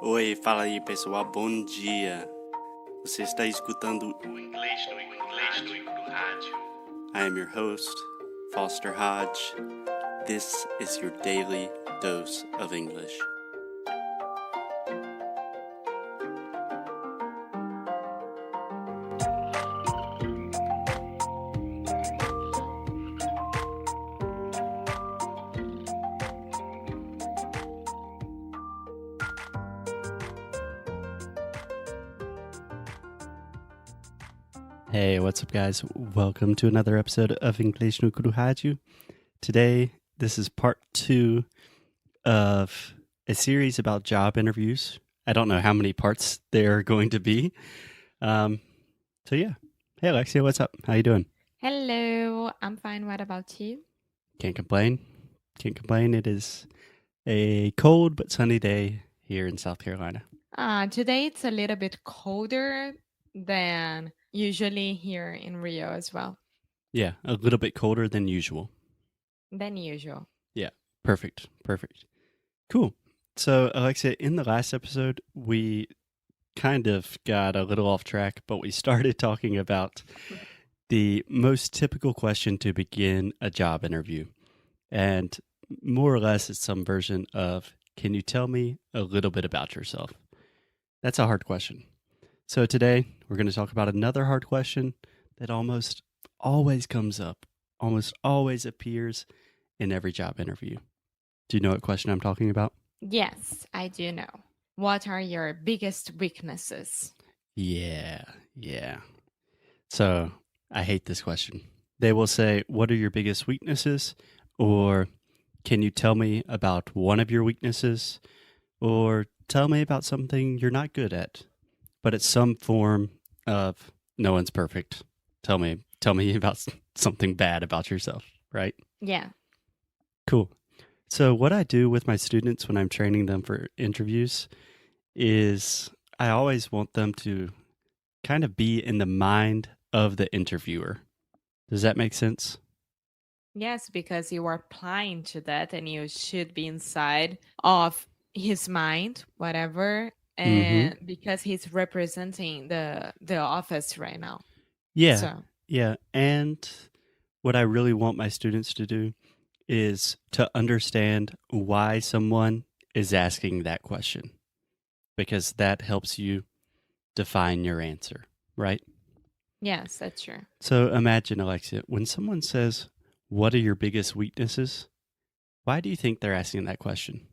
Oi, fala aí pessoal, bom dia. Você está escutando o Inglês no Rádio. I am your host, Foster Hodge. This is your daily dose of English. Hey, what's up, guys? Welcome to another episode of Inglês no Rádio. Today, this is part 2 of a series about job interviews. I don't know how many parts there are going to be. So yeah. Hey, Alexia, what's up? How you doing? Hello, I'm fine. What about you? Can't complain. Can't complain. It is a cold but sunny day here in South Carolina. Today it's a little bit colder than usually here in Rio as well. Yeah, a little bit colder than usual. Than usual. Yeah, perfect. Cool. So, Alexia, in the last episode, we kind of got a little off track, but we started talking about the most typical question to begin a job interview. And more or less, it's some version of, can you tell me a little bit about yourself? That's a hard question. So today, we're going to talk about another hard question that almost always comes up, almost always appears in every job interview. Do you know what question I'm talking about? Yes, I do know. What are your biggest weaknesses? Yeah. So I hate this question. They will say, what are your biggest weaknesses? Or can you tell me about one of your weaknesses? Or tell me about something you're not good at. But it's some form of no one's perfect. Tell me about something bad about yourself, right? Yeah. Cool. So what I do with my students when I'm training them for interviews is I always want them to kind of be in the mind of the interviewer. Does that make sense? Yes, because you are applying to that and you should be inside of his mind, whatever, and because he's representing the office right now. Yeah. So Yeah. And what I really want my students to do is to understand why someone is asking that question, because that helps you define your answer, right? yes, that's true. So imagine, Alexia, when someone says, what are your biggest weaknesses? Why do you think they're asking that question?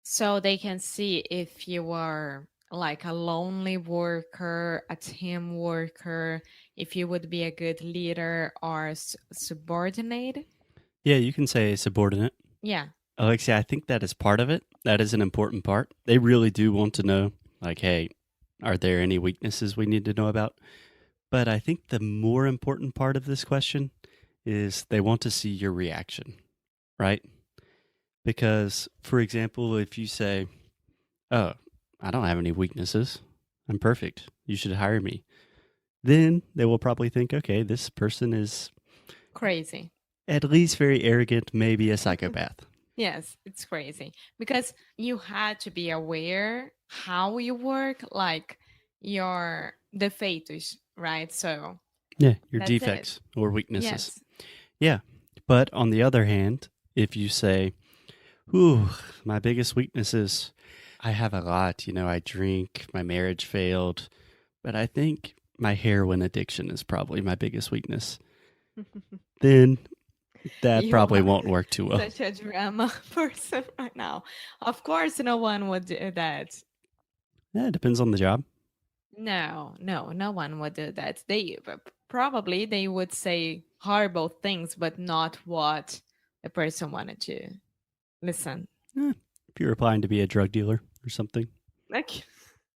So they can see if you are like a lonely worker, a team worker, if you would be a good leader or subordinate. Yeah, you can say subordinate. Yeah. Alexia, I think that is part of it. That is an important part. They really do want to know, like, hey, are there any weaknesses we need to know about? But I think the more important part of this question is they want to see your reaction, right? Because, for example, if you say, oh, I don't have any weaknesses, I'm perfect, you should hire me, then they will probably think, okay, this person is Crazy. at least very arrogant, maybe a psychopath. Yes, it's crazy because you had to be aware how you work, like your defeitos, right? So Yeah, your that's it. defects or weaknesses. Yes. Yeah. But on the other hand, if you say, ooh, my biggest weakness is I have a lot, I drink, my marriage failed, but I think my heroin addiction is probably my biggest weakness, then that You probably are won't work too well. such a drama person right now. Of course, no one would do that. Yeah, it depends on the job. No one would do that. They probably they would say horrible things, but not what the person wanted to listen. If you're applying to be a drug dealer or something. Like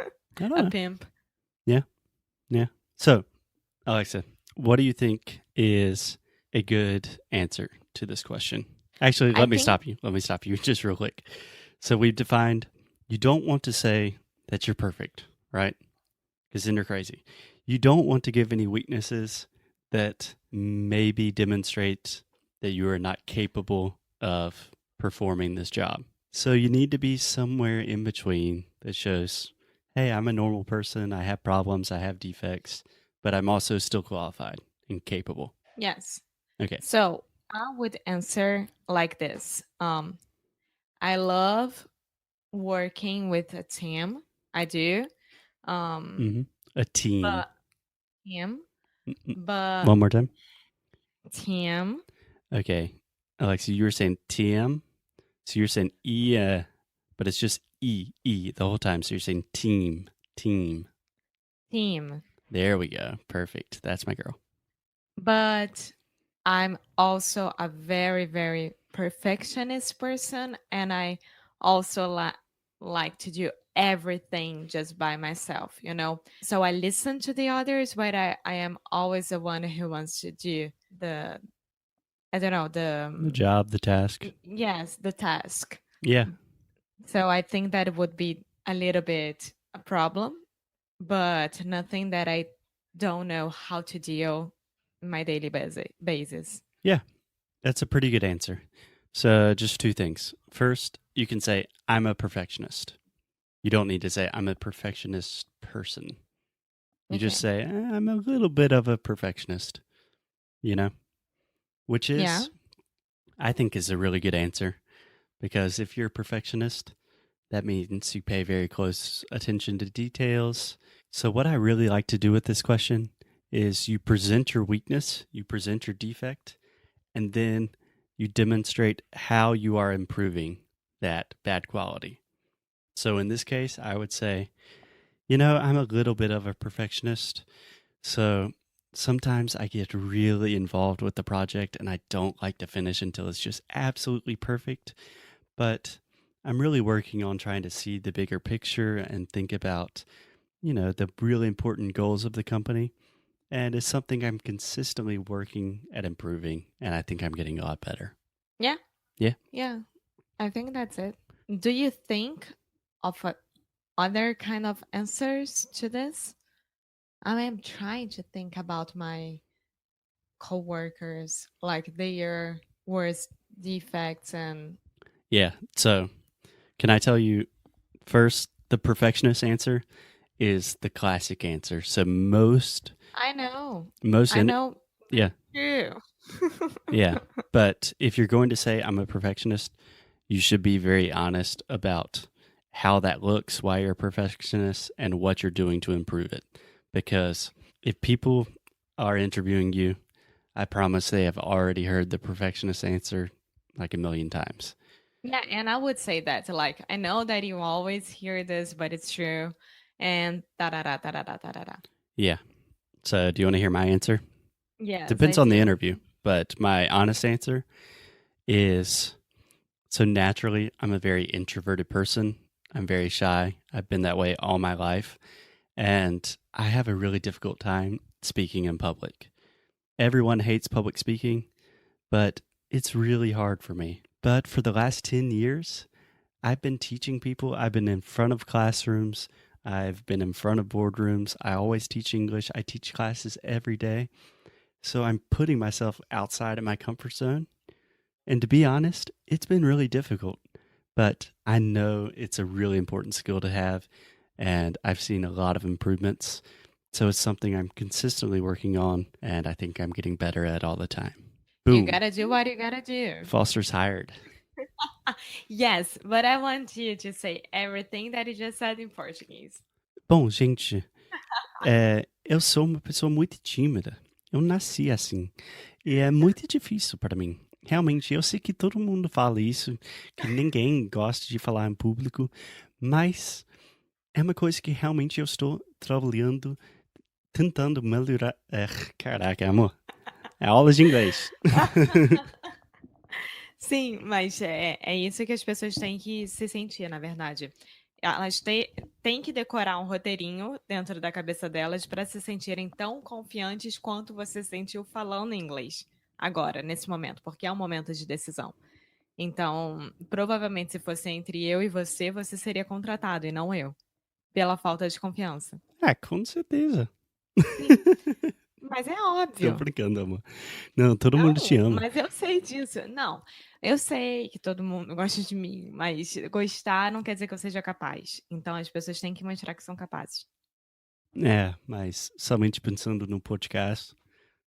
I don't a know. pimp. Yeah. So, Alexa, what do you think is a good answer to this question? Actually, let me stop you just real quick. So we've defined you don't want to say that you're perfect, right? Because then you're crazy. You don't want to give any weaknesses that maybe demonstrate that you are not capable of performing this job. So you need to be somewhere in between that shows, hey, I'm a normal person. I have problems. I have defects, but I'm also still qualified and capable. Yes. Okay. So I would answer like this. I love working with a team. I do. Um, A team. but team, Mm, but One more time. team, Okay. Alexa, you were saying TM. So you're saying E, but it's just E the whole time. So you're saying team. team. There we go. Perfect. That's my girl. But I'm also a very, very perfectionist person, and I also like to do everything just by myself, you know? So I listen to the others, but I am always the one who wants to do the, I don't know, The job, the task. yes, the task. Yeah. So I think that it would be a little bit a problem, but nothing that I don't know how to deal in my daily basis. Yeah. That's a pretty good answer. So just two things. First, you can say, I'm a perfectionist. You don't need to say, I'm a perfectionist person. You just say, I'm a little bit of a perfectionist, you know? Which is, Yeah. I think, is a really good answer. Because if you're a perfectionist, that means you pay very close attention to details. So, what I really like to do with this question is you present your weakness, you present your defect, and then you demonstrate how you are improving that bad quality. So, in this case, I would say, I'm a little bit of a perfectionist. So, sometimes I get really involved with the project and I don't like to finish until it's just absolutely perfect. But I'm really working on trying to see the bigger picture and think about, the really important goals of the company. And it's something I'm consistently working at improving. And I think I'm getting a lot better. Yeah. Yeah. Yeah. I think that's it. Do you think of other kind of answers to this? I am trying to think about my coworkers, like their worst defects and Yeah. So, can I tell you first, the perfectionist answer is the classic answer. So, I know. yeah. True. Yeah. But if you're going to say I'm a perfectionist, you should be very honest about how that looks, why you're a perfectionist, and what you're doing to improve it. Because if people are interviewing you, I promise they have already heard the perfectionist answer like a million times. Yeah, and I would say that, like, I know that you always hear this, but it's true. And da da da da da da da da. Yeah. So, do you want to hear my answer? Yes, I Depends on the do. interview, but my honest answer is so naturally, I'm a very introverted person. I'm very shy. I've been that way all my life. And I have a really difficult time speaking in public. Everyone hates public speaking, but it's really hard for me. But for the last 10 years, I've been teaching people. I've been in front of classrooms. I've been in front of boardrooms. I always teach English. I teach classes every day. So I'm putting myself outside of my comfort zone. And to be honest, it's been really difficult, but I know it's a really important skill to have. And I've seen a lot of improvements. So it's something I'm consistently working on, and I think I'm getting better at all the time. You Boom. gotta do what you gotta do. Foster's hired. Yes, but I want you to say everything that you just said in Portuguese. Bom, gente, eu sou uma pessoa muito tímida. Eu nasci assim. E é muito difícil para mim. Realmente, eu sei que todo mundo fala isso, que ninguém gosta de falar em público, mas é uma coisa que realmente eu estou trabalhando, tentando melhorar. Caraca, amor. É aula de inglês. Sim, mas é isso que as pessoas têm que se sentir, na verdade. Elas têm que decorar um roteirinho dentro da cabeça delas para se sentirem tão confiantes quanto você se sentiu falando inglês agora, nesse momento, porque é um momento de decisão. Então, provavelmente, se fosse entre eu e você seria contratado e não eu, pela falta de confiança. Com certeza. Mas é Tô óbvio. brincando, amor. Não, todo mundo te Não, ama. mas eu sei disso. Não, eu sei que todo mundo gosta de mim, mas gostar não quer dizer que eu seja capaz. Então as pessoas têm que mostrar que são capazes. É, mas somente pensando no podcast.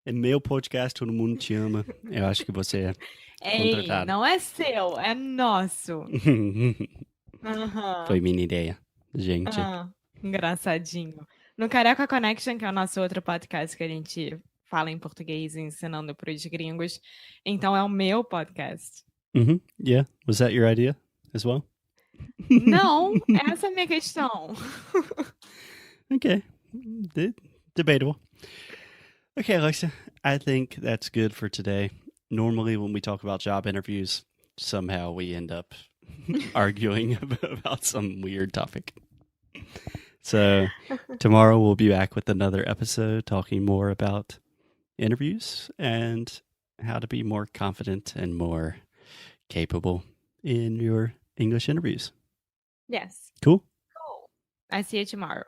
É meu podcast, todo mundo te ama. Eu acho que você é Ei, contratado. não é seu, é nosso. Aham. Foi minha ideia, gente. Ah, engraçadinho. No Careca Connection, que é o nosso outro podcast que a gente fala em português ensinando para os gringos. Então é o meu podcast. Yeah, was that your idea as well? Não, essa é a minha questão. Okay, debatable. Okay, Alexa, I think that's good for today. Normally, when we talk about job interviews, somehow we end up arguing about some weird topic. So, tomorrow we'll be back with another episode talking more about interviews and how to be more confident and more capable in your English interviews. Yes. Cool? Cool. I see you tomorrow.